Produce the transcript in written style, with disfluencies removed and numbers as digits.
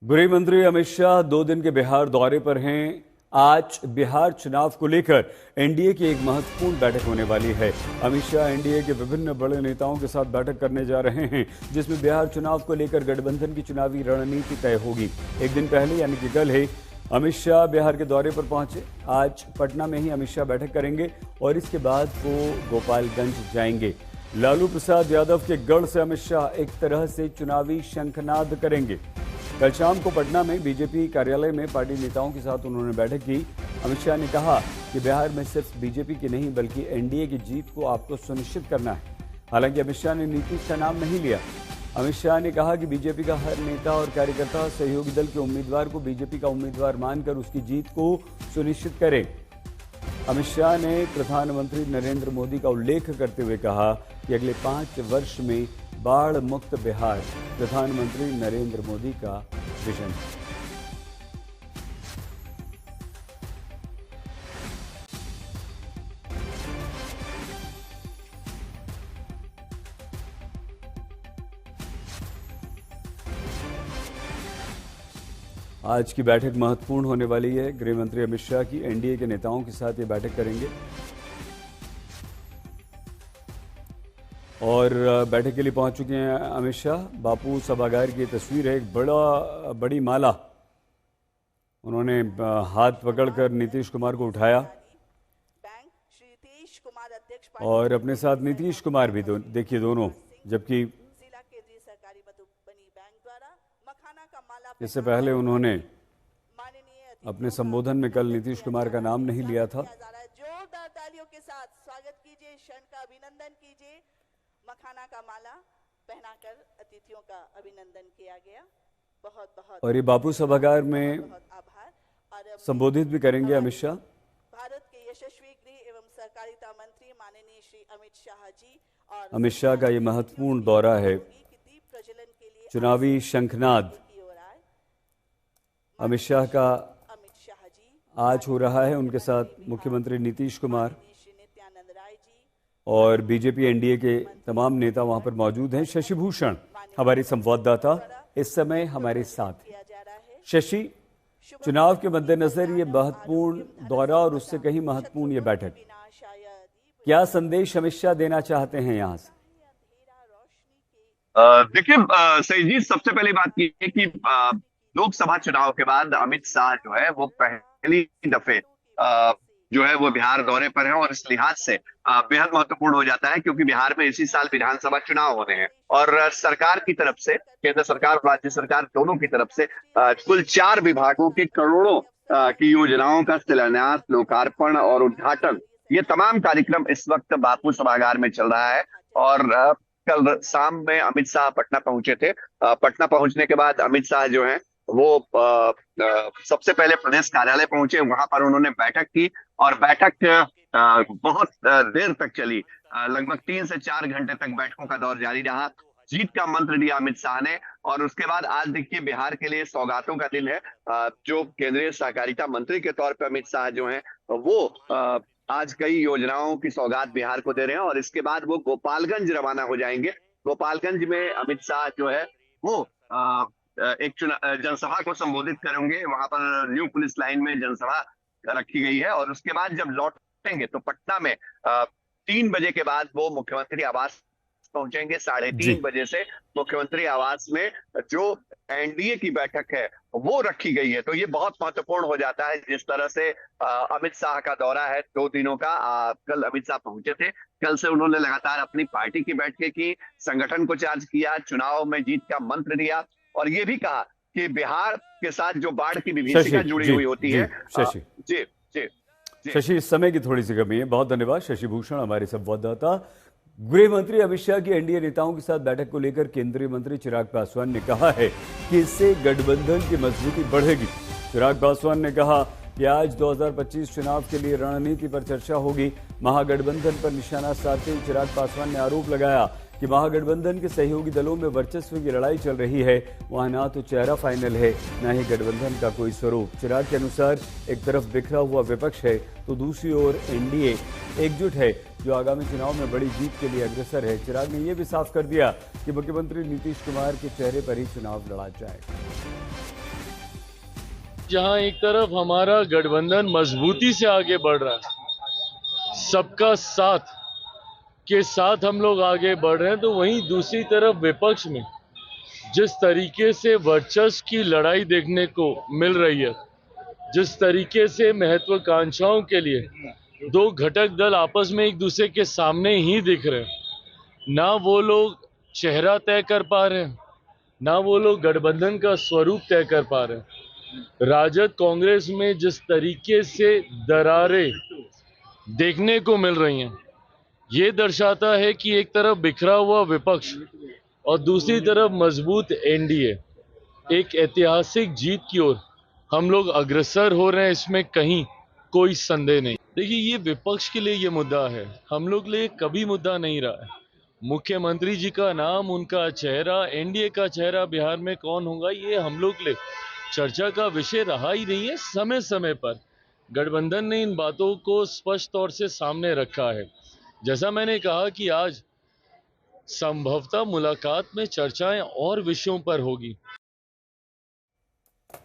गृह मंत्री अमित शाह 2 दिन के बिहार दौरे पर हैं। आज बिहार चुनाव को लेकर एनडीए की एक महत्वपूर्ण बैठक होने वाली है। अमित शाह एनडीए के विभिन्न बड़े नेताओं के साथ बैठक करने जा रहे हैं, जिसमें बिहार चुनाव को लेकर गठबंधन की चुनावी रणनीति तय होगी। एक दिन पहले यानी कि कल ही अमित शाह बिहार के दौरे पर पहुंचे। आज पटना में ही अमित शाह बैठक करेंगे और इसके बाद वो गोपालगंज जाएंगे। लालू प्रसाद यादव के गढ़ से अमित शाह एक तरह से चुनावी शंखनाद करेंगे। कल शाम को पटना में बीजेपी कार्यालय में पार्टी नेताओं के साथ उन्होंने बैठक की। अमित शाह ने कहा कि बिहार में सिर्फ बीजेपी की नहीं बल्कि एनडीए की जीत को आपको सुनिश्चित करना है। हालांकि अमित शाह ने नीतीश का नाम नहीं लिया। अमित शाह ने कहा कि बीजेपी का हर नेता और कार्यकर्ता सहयोगी दल के उम्मीदवार को बीजेपी का उम्मीदवार मानकर उसकी जीत को सुनिश्चित करे। अमित शाह ने प्रधानमंत्री नरेंद्र मोदी का उल्लेख करते हुए कहा कि अगले 5 वर्ष में बाढ़ मुक्त बिहार प्रधानमंत्री नरेंद्र मोदी का विजन है। आज की बैठक महत्वपूर्ण होने वाली है। गृह मंत्री अमित शाह की एनडीए के नेताओं के साथ ये बैठक करेंगे और बैठक के लिए पहुंच चुके हैं अमित शाह। बापू सभागार की तस्वीर है, एक बड़ी माला उन्होंने हाथ पकड़कर नीतीश कुमार को उठाया और अपने साथ नीतीश कुमार भी देखिए दोनों, जबकि इससे पहले उन्होंने अपने संबोधन में कल नीतीश कुमार का नाम नहीं लिया था। जोरदार तालियों के साथ स्वागत कीजिए, क्षण का अभिनंदन कीजिए। मखाना का माला पहनाकर अतिथियों का अभिनंदन किया गया। बहुत बहुत और ये बापू सभागार में आभार। संबोधित भी करेंगे अमित शाह। भारत के यशस्वी गृह एवं सहकारिता मंत्री माननीय श्री अमित शाह जी और अमित शाह का ये महत्वपूर्ण दौरा है। चुनावी शंखनाद अमित शाह का आज हो रहा है। उनके साथ मुख्यमंत्री नीतीश कुमार और बीजेपी एनडीए के तमाम नेता वहां पर मौजूद हैं। शशि भूषण हमारे संवाददाता इस समय हमारे साथ हैं। शशि, चुनाव के मद्देनजर ये महत्वपूर्ण दौरा और उससे कहीं महत्वपूर्ण ये बैठक, क्या संदेश अमित शाह देना चाहते हैं यहाँ से? देखिए सही जी, सबसे पहली बात ये है कि लोकसभा चुनाव के बाद अमित शाह जो है वो पहली दफे जो है वो बिहार दौरे पर है और इस लिहाज से बेहद महत्वपूर्ण हो जाता है, क्योंकि बिहार में इसी साल विधानसभा चुनाव होने हैं और सरकार की तरफ से, केंद्र सरकार और राज्य सरकार दोनों की तरफ से कुल 4 विभागों के करोड़ों की योजनाओं का शिलान्यास, लोकार्पण और उद्घाटन, ये तमाम कार्यक्रम इस वक्त बापू सभागार में चल रहा है। और कल शाम में अमित शाह पटना पहुंचे थे। पटना पहुंचने के बाद अमित शाह जो है वो सबसे पहले प्रदेश कार्यालय पहुंचे। वहां पर उन्होंने बैठक की और बैठक बहुत देर तक चली। लगभग 3 से 4 घंटे तक बैठकों का दौर जारी रहा। जीत का मंत्र दिया अमित शाह ने और उसके बाद आज देखिए बिहार के लिए सौगातों का दिन है। जो केंद्रीय सहकारिता मंत्री के तौर पर अमित शाह जो है वो आज कई योजनाओं की सौगात बिहार को दे रहे हैं और इसके बाद वो गोपालगंज रवाना हो जाएंगे। गोपालगंज में अमित शाह जो है वो एक जनसभा को संबोधित करेंगे। वहां पर न्यू पुलिस लाइन में जनसभा रखी गई है और उसके बाद जब लौटेंगे तो पटना में 3 बजे के बाद वो मुख्यमंत्री आवास पहुंचेंगे। 3:30 बजे से मुख्यमंत्री आवास में जो एनडीए की बैठक है वो रखी गई है। तो ये बहुत महत्वपूर्ण हो जाता है। जिस तरह से अमित शाह का दौरा है 2 दिनों का, कल अमित शाह पहुंचे थे। कल से उन्होंने लगातार अपनी पार्टी की बैठकें की, संगठन को चार्ज किया, चुनाव में जीत का मंत्र दिया और ये भी कहा कि बिहार के साथ जो बाढ़ की विभीषिका जुड़ी हुई होती है। शशि जी जी शशि, इस समय की थोड़ी सी कमी है। बहुत धन्यवाद शशि भूषण हमारे संवाददाता। गृह मंत्री अमित शाह की एनडीए नेताओं के साथ बैठक को लेकर केंद्रीय मंत्री चिराग पासवान ने कहा है कि इससे गठबंधन की मजबूती बढ़ेगी। चिराग पासवान ने कहा कि आज 2025 चुनाव के लिए रणनीति पर चर्चा होगी। महागठबंधन पर निशाना साधते हुए चिराग पासवान ने आरोप लगाया कि महागठबंधन के सहयोगी दलों में वर्चस्व की लड़ाई चल रही है। वहां ना तो चेहरा फाइनल है, न ही गठबंधन का कोई स्वरूप। चिराग के अनुसार एक तरफ बिखरा हुआ विपक्ष है तो दूसरी ओर एनडीए एकजुट है जो आगामी चुनाव में बड़ी जीत के लिए अग्रसर है। चिराग ने यह भी साफ कर दिया कि मुख्यमंत्री नीतीश कुमार के चेहरे पर ही चुनाव लड़ा जाएगा। जहां एक तरफ हमारा गठबंधन मजबूती से आगे बढ़ रहा है, सबका साथ के साथ हम लोग आगे बढ़ रहे हैं, तो वहीं दूसरी तरफ विपक्ष में जिस तरीके से वर्चस्व की लड़ाई देखने को मिल रही है, जिस तरीके से महत्वाकांक्षाओं के लिए दो घटक दल आपस में एक दूसरे के सामने ही दिख रहे हैं, ना वो लोग चेहरा तय कर पा रहे हैं, ना वो लोग गठबंधन का स्वरूप तय कर पा रहे हैं। राजद कांग्रेस में जिस तरीके से दरारें देखने को मिल रही हैं, ये दर्शाता है कि एक तरफ बिखरा हुआ विपक्ष और दूसरी तरफ मजबूत एनडीए, एक ऐतिहासिक जीत की ओर हम लोग अग्रसर हो रहे हैं, इसमें कहीं कोई संदेह नहीं। देखिए, ये विपक्ष के लिए ये मुद्दा है, हम लोग के लिए कभी मुद्दा नहीं रहा है। मुख्यमंत्री जी का नाम, उनका चेहरा, एनडीए का चेहरा बिहार में कौन होगा, ये हम लोग के लिए चर्चा का विषय रहा ही नहीं है। समय समय पर गठबंधन ने इन बातों को स्पष्ट तौर से सामने रखा है। जैसा मैंने कहा कि आज संभवतः मुलाकात में चर्चाएं और विषयों पर होगी।